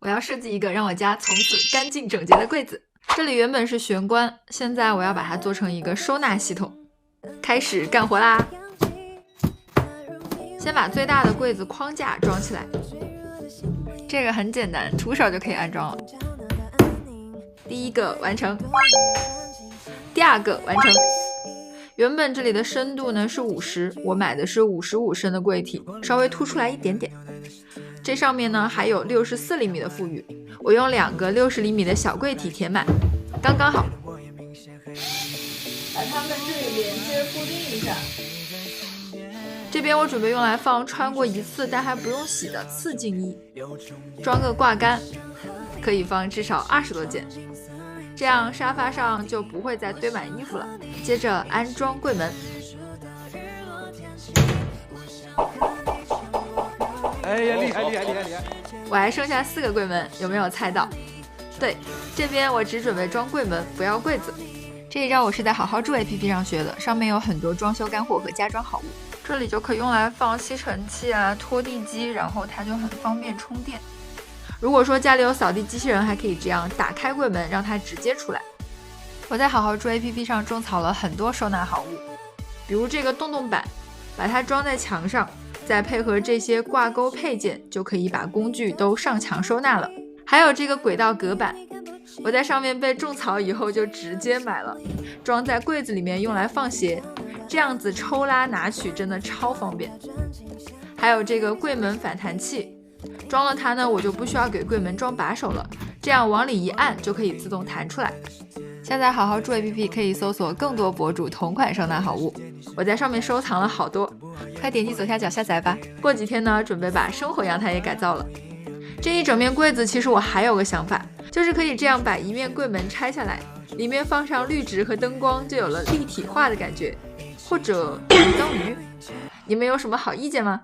我要设计一个让我家从此干净整洁的柜子。这里原本是玄关，现在我要把它做成一个收纳系统。开始干活啦！先把最大的柜子框架装起来，这个很简单，徒手就可以安装了。第一个完成，第二个完成。原本这里的深度呢是50，我买的是55升的柜体，稍微凸出来一点点。这上面呢还有64厘米的富裕，我用2个60厘米的小柜体填满，刚刚好。把它们这里连接固定一下。这边我准备用来放穿过1次但还不用洗的次净衣，装个挂杆，可以放至少20多件，这样沙发上就不会再堆满衣服了。接着安装柜门。哎呀，厉害！我还剩下4个柜门，有没有猜到？对，这边我只准备装柜门，不要柜子。这一招我是在好好住 APP 上学的，上面有很多装修干货和家装好物。这里就可以用来放吸尘器啊、拖地机，然后它就很方便充电。如果说家里有扫地机器人，还可以这样打开柜门，让它直接出来。我在好好住 APP 上种草了很多收纳好物，比如这个洞洞板，把它装在墙上，再配合这些挂钩配件，就可以把工具都上墙收纳了。还有这个轨道隔板，我在上面被种草以后就直接买了，装在柜子里面用来放鞋，这样子抽拉拿取真的超方便。还有这个柜门反弹器，装了它呢，我就不需要给柜门装把手了，这样往里一按就可以自动弹出来。现在好好住 APP 可以搜索更多博主同款收纳好物，我在上面收藏了好多，快点击左下角下载吧。过几天呢，准备把生活阳台也改造了。这一整面柜子其实我还有个想法，就是可以这样把一面柜门拆下来，里面放上绿植和灯光，就有了立体化的感觉，或者鱼缸鱼，你们有什么好意见吗？